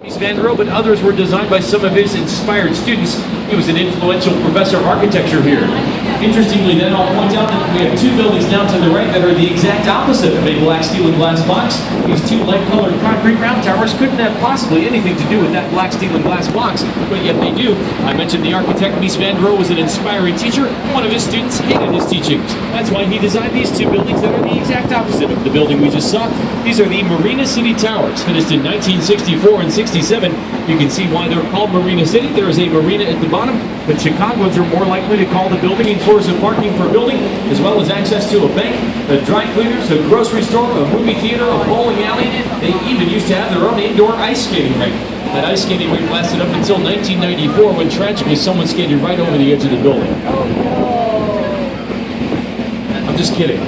Vanderbilt, but others were designed by some of his inspired students. He was an influential professor of architecture here. Interestingly, then I'll point out that we have two buildings now to the right that are the exact opposite of a black steel and glass box. These two light-colored concrete round towers couldn't have possibly anything to do with that black steel and glass box, but yet they do. I mentioned the architect Mies van der Rohe was an inspiring teacher. One of his students hated his teachings. That's why he designed these two buildings that are the exact opposite of the building we just saw. These are the Marina City Towers, finished in 1964 and 67. You can see why they're called Marina City. There is a marina at the bottom, but Chicagoans are more likely to call the building floors of parking for a building, as well as access to a bank, a dry cleaners, a grocery store, a movie theater, a bowling alley. They even used to have their own indoor ice skating rink. That ice skating rink lasted up until 1994 when tragically someone skated right over the edge of the building. I'm just kidding.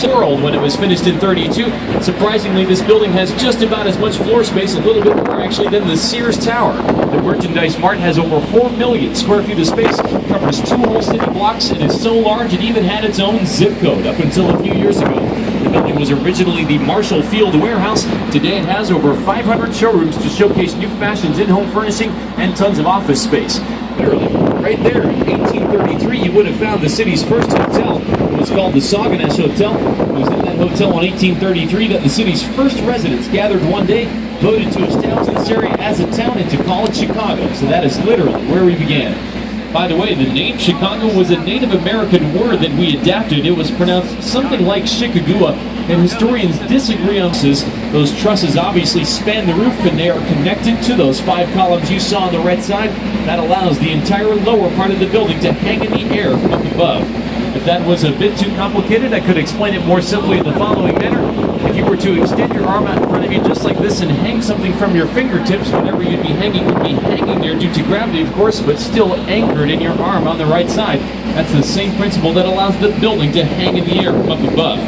World when it was finished in 32. Surprisingly, this building has just about as much floor space, a little bit more actually, than the Sears Tower. The Merchandise Mart has over 4 million square feet of space, covers 2 whole city blocks, and is so large it even had its own zip code up until a few years ago. The building was originally the Marshall Field Warehouse. Today it has over 500 showrooms to showcase new fashions in home furnishing and tons of office space. Literally, right there in 1833, you would have found the city's first hotel. It was called the Saguenay Hotel. It was in that hotel in 1833 that the city's first residents gathered one day, voted to establish this area as a town and to call it Chicago. So that is literally where we began. By the way, the name Chicago was a Native American word that we adapted. It was pronounced something like Chicagua, and historians disagree on this. Those trusses obviously span the roof, and they are connected to those 5 columns you saw on the right side. That allows the entire lower part of the building to hang in the air from up above. If that was a bit too complicated, I could explain it more simply in the following manner. If you were to extend your arm out in front of you just like this and hang something from your fingertips, whatever you'd be hanging would be hanging there due to gravity, of course, but still anchored in your arm on the right side. That's the same principle that allows the building to hang in the air from up above.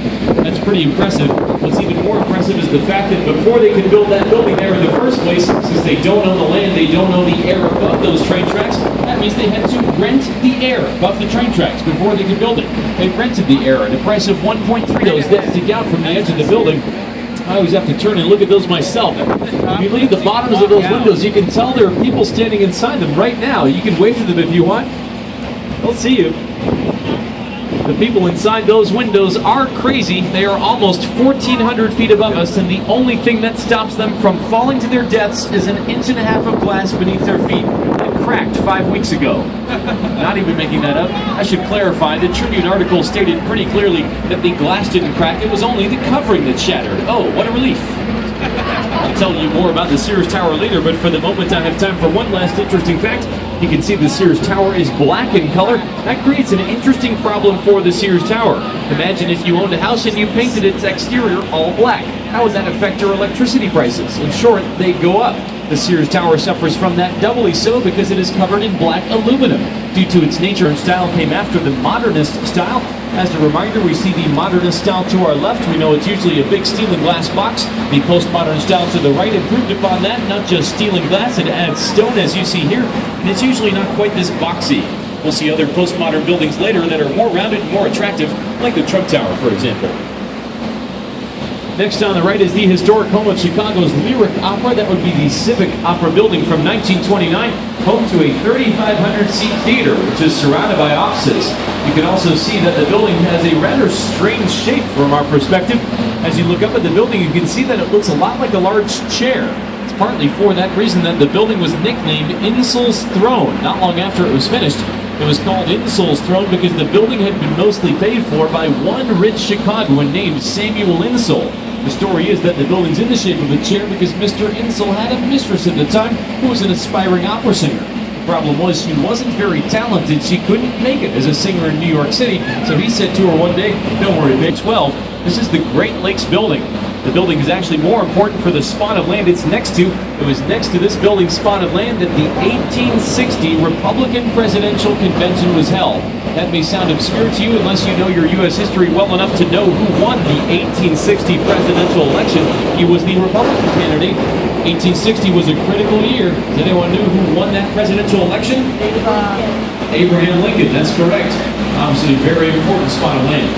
That's pretty impressive. What's even more impressive is the fact that before they could build that building there in the first place, since they don't own the land, they don't own the air above those train tracks, that means they had to rent the air above the train tracks before they could build it. They rented the air at a price of $1.3 million that stick out from the edge of the building. I always have to turn and look at those myself. If you leave the bottoms of those windows, you can tell there are people standing inside them right now. You can wave to them if you want. They'll see you. The people inside those windows are crazy. They are almost 1,400 feet above us, and the only thing that stops them from falling to their deaths is an 1.5 inches of glass beneath their feet that cracked 5 weeks ago. Not even making that up. I should clarify, the Tribune article stated pretty clearly that the glass didn't crack, it was only the covering that shattered. Oh, what a relief. I'll tell you more about the Sears Tower later, but for the moment I have time for one last interesting fact. You can see the Sears Tower is black in color. That creates an interesting problem for the Sears Tower. Imagine if you owned a house and you painted its exterior all black. How would that affect your electricity prices? In short, they'd go up. The Sears Tower suffers from that doubly so because it is covered in black aluminum. Due to its nature and style came after the modernist style. As a reminder, we see the modernist style to our left. We know it's usually a big steel and glass box. The postmodern style to the right improved upon that, not just steel and glass, it adds stone as you see here, and it's usually not quite this boxy. We'll see other postmodern buildings later that are more rounded and more attractive, like the Trump Tower, for example. Next on the right is the historic home of Chicago's Lyric Opera. That would be the Civic Opera Building from 1929, home to a 3,500-seat theater, which is surrounded by offices. You can also see that the building has a rather strange shape from our perspective. As you look up at the building, you can see that it looks a lot like a large chair. It's partly for that reason that the building was nicknamed Insull's Throne. Not long after it was finished, it was called Insull's Throne because the building had been mostly paid for by one rich Chicagoan named Samuel Insull. The story is that the building's in the shape of a chair because Mr. Insull had a mistress at the time who was an aspiring opera singer. The problem was she wasn't very talented. She couldn't make it as a singer in New York City, so he said to her one day, "Don't worry, Big 12, this is the Great Lakes Building." The building is actually more important for the spot of land it's next to. It was next to this building's spot of land that the 1860 Republican Presidential Convention was held. That may sound obscure to you unless you know your U.S. history well enough to know who won the 1860 presidential election. He was the Republican candidate. 1860 was a critical year. Does anyone know who won that presidential election? Abraham Lincoln, that's correct. Obviously a very important spot of land.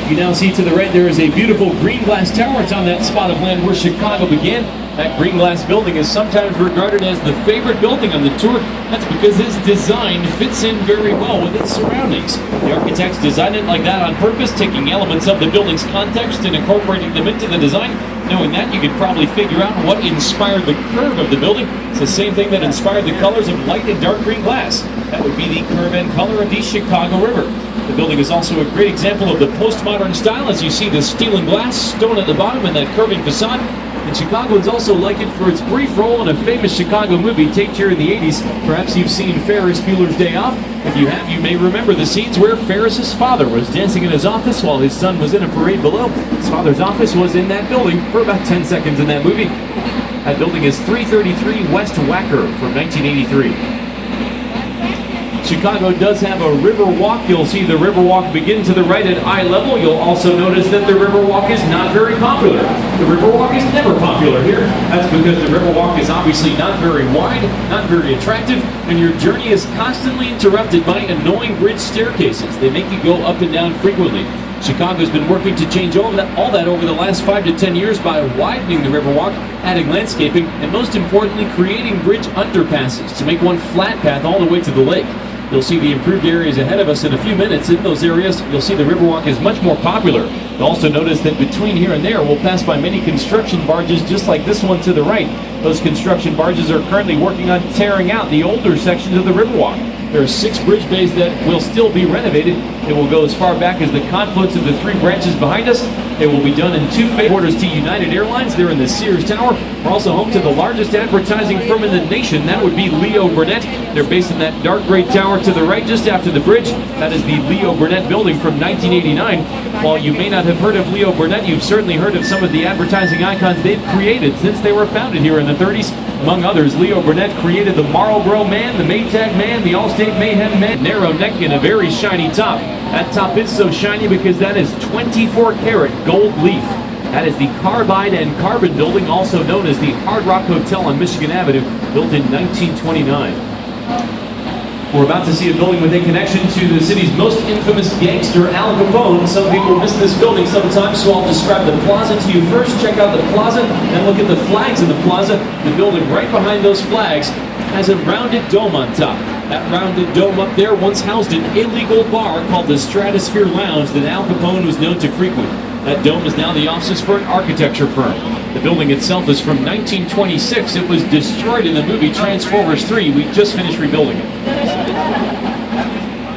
You now see to the right there is a beautiful green glass tower. It's on that spot of land where Chicago began. That green glass building is sometimes regarded as the favorite building on the tour. That's because its design fits in very well with its surroundings. The architects designed it like that on purpose, taking elements of the building's context and incorporating them into the design. Knowing that, you could probably figure out what inspired the curve of the building. It's the same thing that inspired the colors of light and dark green glass. That would be the curve and color of the Chicago River. The building is also a great example of the postmodern style, as you see the steel and glass, stone at the bottom, and that curving facade. And Chicagoans also like it for its brief role in a famous Chicago movie taped here in the 80s. Perhaps you've seen Ferris Bueller's Day Off. If you have, you may remember the scenes where Ferris's father was dancing in his office while his son was in a parade below. His father's office was in that building for about 10 seconds in that movie. That building is 333 West Wacker from 1983. Chicago does have a river walk. You'll see the river walk begin to the right at eye level. You'll also notice that the river walk is not very popular. The river walk is never popular here. That's because the river walk is obviously not very wide, not very attractive, and your journey is constantly interrupted by annoying bridge staircases. They make you go up and down frequently. Chicago's been working to change all that over the last 5 to 10 years by widening the Riverwalk, adding landscaping, and most importantly, creating bridge underpasses to make one flat path all the way to the lake. You'll see the improved areas ahead of us in a few minutes. In those areas, you'll see the Riverwalk is much more popular. You'll also notice that between here and there, we'll pass by many construction barges just like this one to the right. Those construction barges are currently working on tearing out the older sections of the Riverwalk. There are 6 bridge bays that will still be renovated. It will go as far back as the confluence of the 3 branches behind us. It will be done in 2 phases. Quarters to United Airlines. They're in the Sears Tower. We're also home to the largest advertising firm in the nation. That would be Leo Burnett. They're based in that dark gray tower to the right, just after the bridge. That is the Leo Burnett building from 1989. While you may not have heard of Leo Burnett, you've certainly heard of some of the advertising icons they've created since they were founded here in the 30s. Among others, Leo Burnett created the Marlboro Man, the Maytag Man, the Allstate Mayhem Man, narrow neck and a very shiny top. That top is so shiny because that is 24 karat gold leaf. That is the Carbide and Carbon building, also known as the Hard Rock Hotel on Michigan Avenue, built in 1929. We're about to see a building with a connection to the city's most infamous gangster, Al Capone. Some people miss this building sometimes, so I'll describe the plaza to you first. Check out the plaza and look at the flags in the plaza. The building right behind those flags has a rounded dome on top. That rounded dome up there once housed an illegal bar called the Stratosphere Lounge that Al Capone was known to frequent. That dome is now the offices for an architecture firm. The building itself is from 1926. It was destroyed in the movie Transformers 3. We just finished rebuilding it.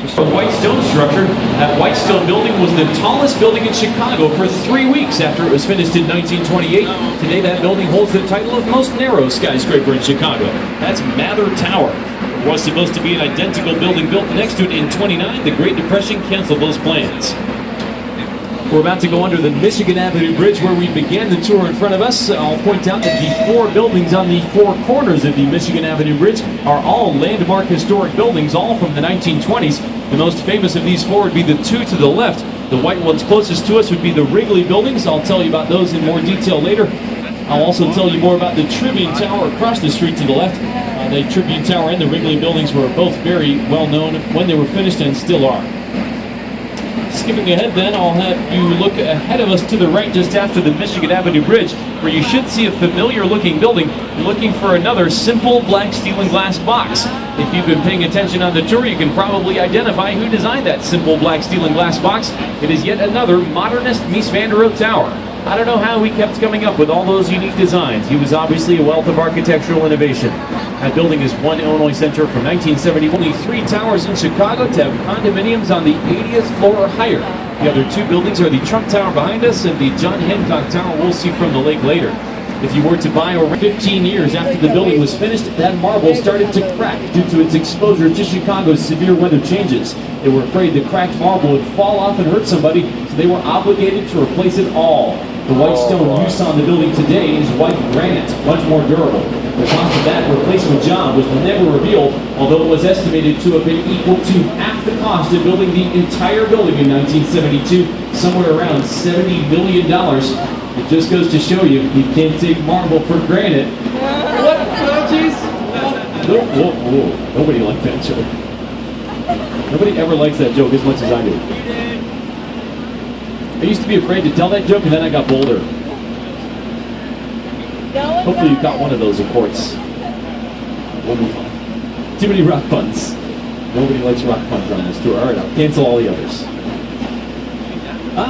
Just a white stone structure. That white stone building was the tallest building in Chicago for 3 weeks after it was finished in 1928. Today that building holds the title of most narrow skyscraper in Chicago. That's Mather Tower. It was supposed to be an identical building built next to it in 29. The Great Depression canceled those plans. We're about to go under the Michigan Avenue Bridge where we began the tour in front of us. I'll point out that the 4 buildings on the 4 corners of the Michigan Avenue Bridge are all landmark historic buildings, all from the 1920s. The most famous of these 4 would be the 2 to the left. The white ones closest to us would be the Wrigley buildings. I'll tell you about those in more detail later. I'll also tell you more about the Tribune Tower across the street to the left. The Tribune Tower and the Wrigley buildings were both very well known when they were finished and still are. Skipping ahead then, I'll have you look ahead of us to the right just after the Michigan Avenue Bridge, where you should see a familiar looking building. You're looking for another simple black steel and glass box. If you've been paying attention on the tour, you can probably identify who designed that simple black steel and glass box. It is yet another modernist Mies van der Rohe tower. I don't know how he kept coming up with all those unique designs. He was obviously a wealth of architectural innovation. That building is One Illinois Center from 1970. Only 3 towers in Chicago to have condominiums on the 80th floor or higher. The other 2 buildings are the Trump Tower behind us and the John Hancock Tower we'll see from the lake later. If you were to buy over 15 years after the building was finished, that marble started to crack due to its exposure to Chicago's severe weather changes. They were afraid the cracked marble would fall off and hurt somebody, so they were obligated to replace it all. The white stone you saw in the building today is white granite, much more durable. The cost of that replacement job was never revealed, although it was estimated to have been equal to half the cost of building the entire building in 1972, somewhere around $70 million. It just goes to show you can't take marble for granted. What? Oh, jeez. Whoa. Nobody liked that joke. Nobody ever likes that joke as much as I do. I used to be afraid to tell that joke, and then I got bolder. Hopefully you caught one of those reports. Too many rock puns. Nobody likes rock puns on this tour. All right, I'll cancel all the others.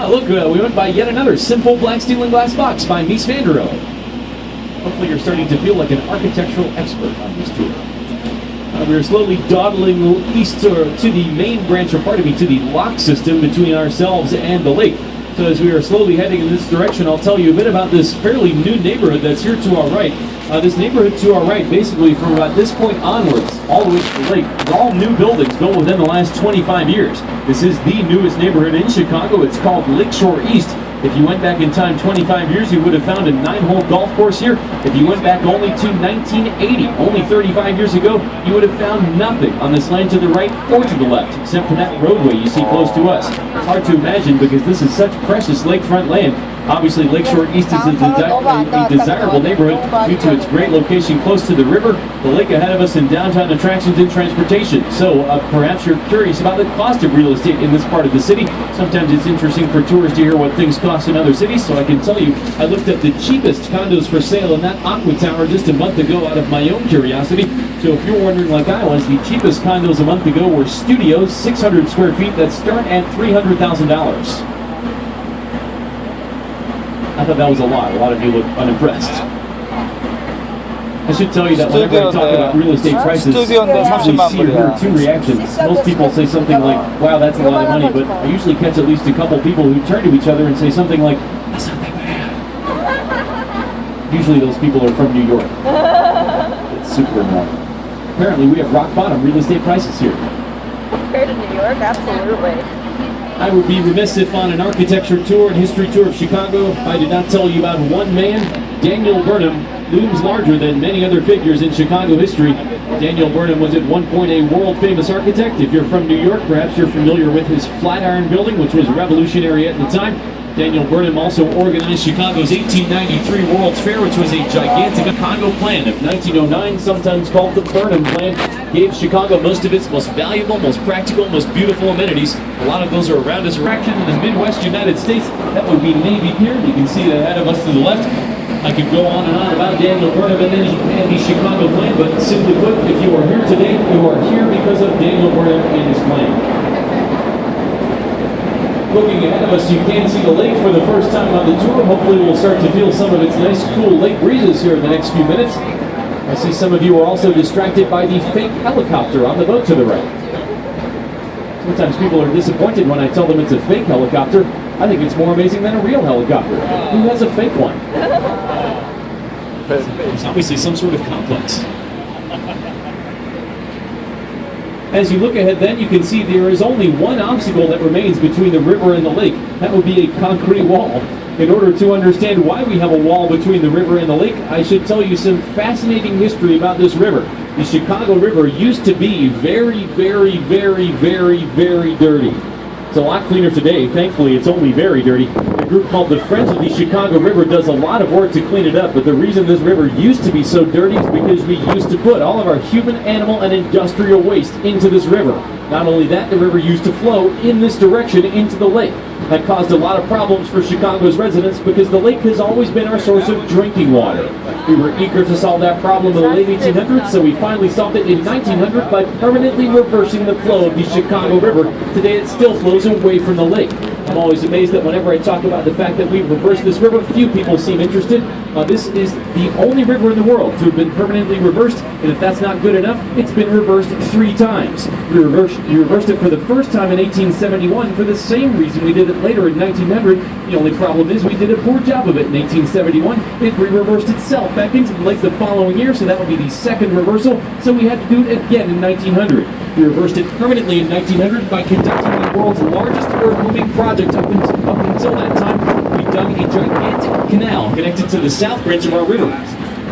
Look, we went by yet another simple black steel and glass box by Mies van der Rohe. Hopefully you're starting to feel like an architectural expert on this tour. We are slowly dawdling east to the main branch, or pardon me, to the lock system between ourselves and the lake. So as we are slowly heading in this direction, I'll tell you a bit about this fairly new neighborhood that's here to our right. This neighborhood to our right, basically from about this point onwards, all the way to the lake, is all new buildings built within the last 25 years. This is the newest neighborhood in Chicago. It's called Lakeshore East. If you went back in time 25 years, you would have found a 9-hole golf course here. If you went back only to 1980, only 35 years ago, you would have found nothing on this land to the right or to the left, except for that roadway you see close to us. It's hard to imagine because this is such precious lakefront land. Obviously, Lakeshore East is a desirable neighborhood due to its great location close to the river, the lake ahead of us, and downtown attractions and transportation. So perhaps you're curious about the cost of real estate in this part of the city. Sometimes it's interesting for tourists to hear what things cost in other cities, so I can tell you I looked at the cheapest condos for sale in that Aqua Tower just a month ago out of my own curiosity. So if you're wondering like I was, the cheapest condos a month ago were studios, 600 square feet, that start at $300,000. I thought that was a lot. A lot of you look unimpressed. I should tell you that whenever I talk about real estate prices, I usually see or hear two reactions. Most people say something like, wow, that's a lot of money, but I usually catch at least a couple people who turn to each other and say something like, that's not that bad. Usually those people are from New York. It's super annoying. Apparently we have rock bottom real estate prices here. Compared to New York, absolutely. I would be remiss if on an architecture tour and history tour of Chicago, I did not tell you about one man. Daniel Burnham looms larger than many other figures in Chicago history. Daniel Burnham was at one point a world-famous architect. If you're from New York, perhaps you're familiar with his Flatiron Building, which was revolutionary at the time. Daniel Burnham also organized Chicago's 1893 World's Fair, which was a gigantic Chicago plan of 1909, sometimes called the Burnham Plan. Gave Chicago most of its most valuable, most practical, most beautiful amenities. A lot of those are around us. Fraction in the Midwest United States. That would be Navy Pier. You can see that ahead of us to the left. I could go on and on about Daniel Burnham and the Chicago plan, but simply put, if you are here today, you are here because of Daniel Burnham and his plan. Looking ahead of us, you can see the lake for the first time on the tour. Hopefully we'll start to feel some of its nice, cool lake breezes here in the next few minutes. I see some of you are also distracted by the fake helicopter on the boat to the right. Sometimes people are disappointed when I tell them it's a fake helicopter. I think it's more amazing than a real helicopter. Who has a fake one? There's obviously some sort of complex. As you look ahead then, you can see there is only one obstacle that remains between the river and the lake. That would be a concrete wall. In order to understand why we have a wall between the river and the lake, I should tell you some fascinating history about this river. The Chicago River used to be very, very, very, very, very dirty. It's a lot cleaner today. Thankfully, it's only very dirty. A group called the Friends of the Chicago River does a lot of work to clean it up, but the reason this river used to be so dirty is because we used to put all of our human, animal, and industrial waste into this river. Not only that, the river used to flow in this direction into the lake. That caused a lot of problems for Chicago's residents because the lake has always been our source of drinking water. We were eager to solve that problem in the late 1800s, so we finally solved it in 1900 by permanently reversing the flow of the Chicago River. Today it still flows away from the lake. I'm always amazed that whenever I talk about the fact that we've reversed this river, few people seem interested. This is the only river in the world to have been permanently reversed, and if that's not good enough, it's been reversed 3 times. We reversed it for the first time in 1871 for the same reason we did it later in 1900. The only problem is we did a poor job of it in 1871. It re-reversed itself back into the lake the following year, so that would be the second reversal, so we had to do it again in 1900. We reversed it permanently in 1900 by conducting the world's largest earth-moving project up until that time. We dug a gigantic canal connected to the south branch of our river.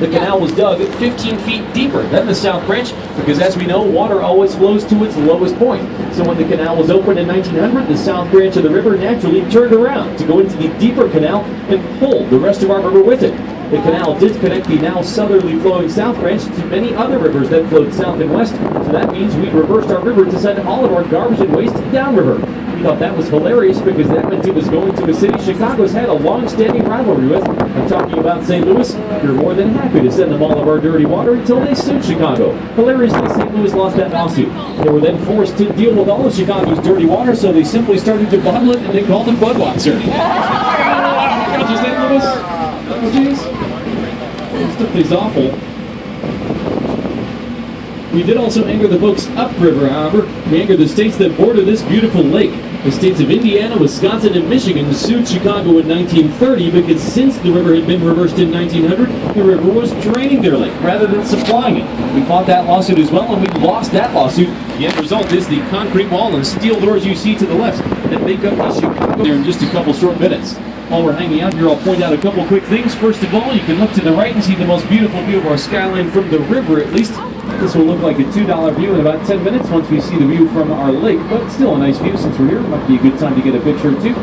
The canal was dug 15 feet deeper than the south branch because, as we know, water always flows to its lowest point. So when the canal was opened in 1900, the south branch of the river naturally turned around to go into the deeper canal and pull the rest of our river with it. The canal did connect the now southerly flowing South Branch to many other rivers that flowed south and west, so that means we reversed our river to send all of our garbage and waste downriver. We thought that was hilarious because that meant it was going to a city Chicago's had a long-standing rivalry with. I'm talking about St. Louis. We're more than happy to send them all of our dirty water until they sued Chicago. Hilariously, St. Louis lost that lawsuit. They were then forced to deal with all of Chicago's dirty water, so they simply started to bottle it and they called it Budweiser. Got you, St. Louis? Oh, jeez. This stuff is awful. We did also anger the folks upriver, however. We angered the states that border this beautiful lake. The states of Indiana, Wisconsin, and Michigan sued Chicago in 1930 because since the river had been reversed in 1900, the river was draining their lake rather than supplying it. We fought that lawsuit as well, and we lost that lawsuit. The end result is the concrete wall and steel doors you see to the left that make up the Chicago there in just a couple short minutes. While we're hanging out here, I'll point out a couple quick things. First of all, you can look to the right and see the most beautiful view of our skyline from the river, at least. This will look like a $2 view in about 10 minutes once we see the view from our lake, but still a nice view since we're here. Might be a good time to get a picture or two.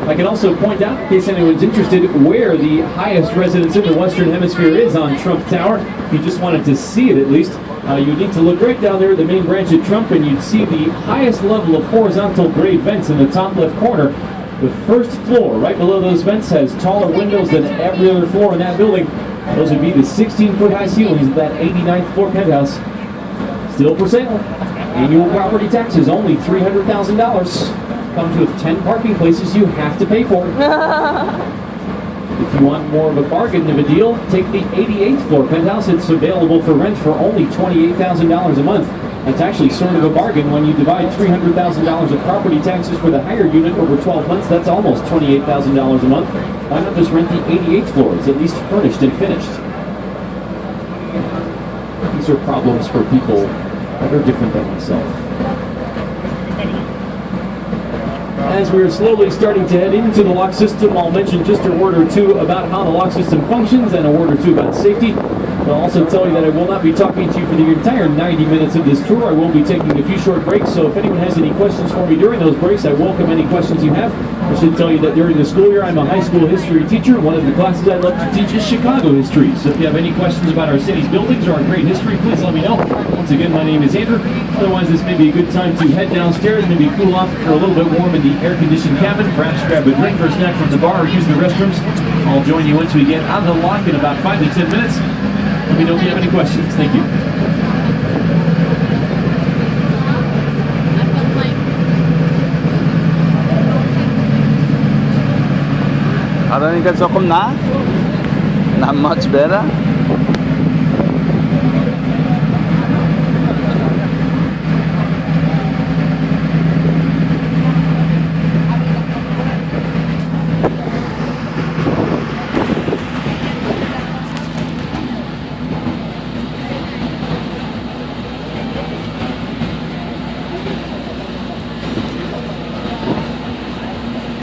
I can also point out, in case anyone's interested, where the highest residence in the Western Hemisphere is on Trump Tower. If you just wanted to see it at least, you need to look right down there at the main branch of Trump and you'd see the highest level of horizontal gray vents in the top left corner. The first floor, right below those vents, has taller windows than every other floor in that building. Those would be the 16-foot high ceilings of that 89th floor penthouse. Still for sale. Annual property taxes only $300,000. Comes with 10 parking places you have to pay for. If you want more of a bargain of a deal, take the 88th floor penthouse. It's available for rent for only $28,000 a month. That's actually sort of a bargain when you divide $300,000 of property taxes for the higher unit over 12 months. That's almost $28,000 a month. Why not just rent the 88th floor? It's at least furnished and finished. These are problems for people that are different than myself. As we're slowly starting to head into the lock system, I'll mention just a word or two about how the lock system functions and a word or two about safety. I'll also tell you that I will not be talking to you for the entire 90 minutes of this tour. I will be taking a few short breaks, so if anyone has any questions for me during those breaks, I welcome any questions you have. I should tell you that during the school year, I'm a high school history teacher. One of the classes I love to teach is Chicago history. So if you have any questions about our city's buildings or our great history, please let me know. Once again, my name is Andrew. Otherwise, this may be a good time to head downstairs, maybe cool off for a little bit warm in the air-conditioned cabin, perhaps grab a drink or a snack from the bar or use the restrooms. I'll join you once we get out of the lock in about 5 to 10 minutes. Let me know if you have any questions. Thank you. Not much better.